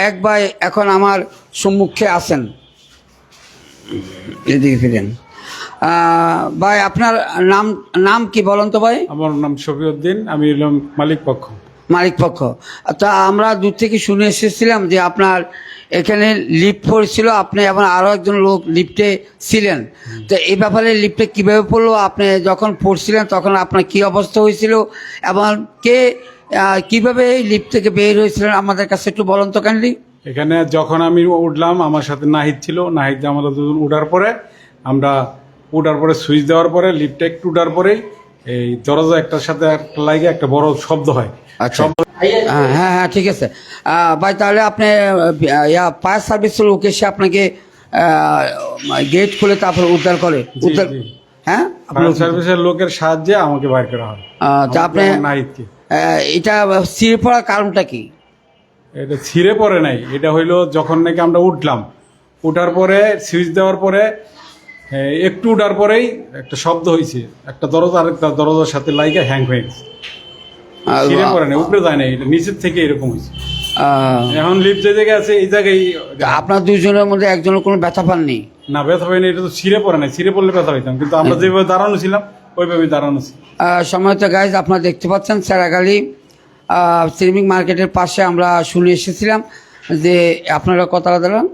এক ভাই এখন আমার সম্মুখে আছেন, এদিকে ফিরেন। ভাই আপনার নাম নাম কি বলেন তো ভাই? আমার নাম শফিউদ্দিন, আমি হলাম মালিক পক্ষ। মালিক পক্ষ। তা আমরা দূর থেকে শুনে এসেছিলাম যে আপনার এখানে লিফট পড়েছিল, আপনি এবং আরও একজন লোক লিফটে ছিলেন। তো এই ব্যাপারে লিফটে কীভাবে পড়লো, আপনি যখন পড়ছিলেন তখন আপনার কী অবস্থা হয়েছিল এবং কে কীভাবে এই লিফট থেকে বের হয়েছিলেন আমাদের কাছে একটু বলুন তো কাইন্ডলি। এখানে যখন আমি উঠলাম, আমার সাথে নাহিদ ছিল। নাহিদ আমরা দুজন উঠার পরে সুইচ দেওয়ার পরে লিফটে একটু উঠার পরেই এই দরজা একটার সাথে একটা লাগে একটা বড় শব্দ হয়। আচ্ছা, হ্যাঁ হ্যাঁ ঠিক আছে ভাই। তাহলে আপনি ফায়ার সার্ভিসের লোক এসে আপনাকে গেট খুলে তারপর উদ্ধার করে উদ্ধার, হ্যাঁ ফায়ার সার্ভিসের লোকের সাহায্যে আমাকে বাইর করা হয়। তা আপনি নাহিদকে এটা ছিঁড়ে পড়ার কারণটা কি? এটা ছিঁড়ে পড়ে নাই, এটা হইলো যখন নাকি আমরা উঠার পরে সুইচ দেওয়ার পরে একটু উঠার পরেই একটা শব্দ হয়েছে, একটা দরজা আরেকটা দরজার সাথে লাইগা হ্যাং হয়ে গেছে। ছিঁড়ে পড়ে নাই, উপরে যায় নাই, এটা নিচের থেকে এরকম হয়েছে। এখন লিফট যে জায়গায় আছে এই জায়গায়। আপনার দুইজনের মধ্যে একজনের কোনো ব্যথা পাননি? না, ব্যথা পাইনি। এটা তো ছিঁড়ে পড়ে নাই, ছিঁড়ে পড়লে ব্যথা পাইতাম, কিন্তু আমরা যেভাবে দাঁড়ানো ছিলাম ওইভাবে দাঁড়ানো ছিল। সময়ত গাইজ আপনারা দেখতে পাচ্ছেন স্যারাগালি সিরামিক মার্কেটের পাশে আমরা শুনে এসেছিলাম যে আপনারা কতলা দাঁড়ান?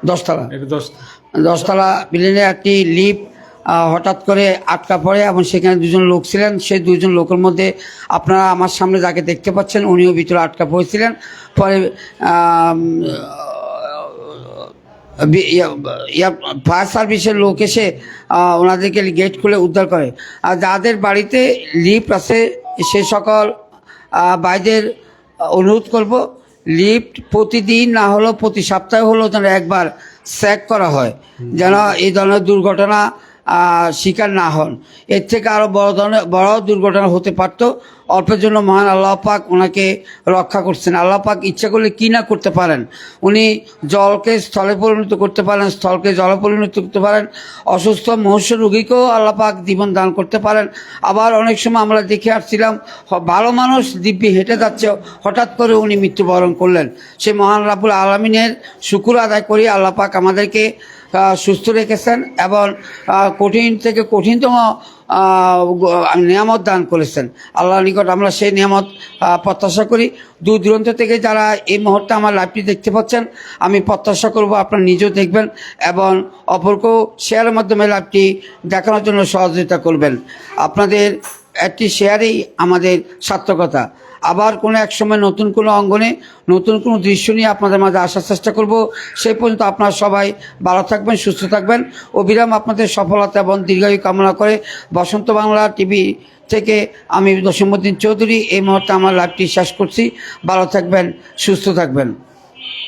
10তলা। এটা 10তলা বিল্ডিংয়ে একটি লিফট হঠাৎ করে আটকা পড়ে এবং সেখানে দুজন লোক ছিলেন। সেই দুজন লোকের মধ্যে আপনারা আমার সামনে যাকে দেখতে পাচ্ছেন উনিও ভিতরে আটকা পড়েছিলেন। পরে ফায়ার সার্ভিসের লোক এসে ওনাদেরকে গেট খুলে উদ্ধার করে। আর যাদের বাড়িতে লিফট আছে সে সকল ভাইদের অনুরোধ করব, লিফট প্রতিদিন না হলেও প্রতি সপ্তাহে হলেও যেন একবার চেক করা হয়, যেন এই ধরনের দুর্ঘটনা শিকার না হন। এর থেকে আরও বড় দুর্ঘটনা হতে পারত। অল্পের জন্য মহান আল্লাহ পাক ওনাকে রক্ষা করছেন। আল্লাহ পাক ইচ্ছা করলে কী না করতে পারেন। উনি জলকে স্থলে পরিণত করতে পারেন, স্থলকে জলে পরিণত করতে পারেন, অসুস্থ মনুষ্য রোগীকেও আল্লাহ পাক জীবন দান করতে পারেন। আবার অনেক সময় আমরা দেখে আসছিলাম ভালো মানুষ দিব্যি হেঁটে যাচ্ছে, হঠাৎ করে উনি মৃত্যুবরণ করলেন। সে মহান রাব্বুল আলামিনের শুকর আদায় করি, আল্লাহ পাক আমাদেরকে সুস্থ রেখেছেন এবং কঠিন থেকে কঠিনতম নিয়ামত দান করেছেন। আল্লাহর নিকট আমরা সেই নিয়ামত প্রত্যাশা করি। দূর দূরান্ত থেকে যারা এই মুহূর্তে আমার লাইভটি দেখতে পাচ্ছেন, আমি প্রত্যাশা করব আপনারা নিজেও দেখবেন এবং অপরকেও শেয়ারের মাধ্যমে লাইভটি দেখানোর জন্য সহযোগিতা করবেন। আপনাদের একটি শেয়ারেই আমাদের সার্থকতা। আবার কোনো এক সময় নতুন কোনো অঙ্গনে নতুন কোনো দৃশ্য নিয়ে আপনাদের মাঝে আসার চেষ্টা করব। সেই পর্যন্ত আপনারা সবাই ভালো থাকবেন, সুস্থ থাকবেন। অবিরাম আপনাদের সফলতা এবং দীর্ঘায়ু কামনা করে বসন্ত বাংলা টিভি থেকে আমি জসিমউদ্দিন চৌধুরী এই মুহূর্তে আমার লাইভটি শেষ করছি। ভালো থাকবেন, সুস্থ থাকবেন।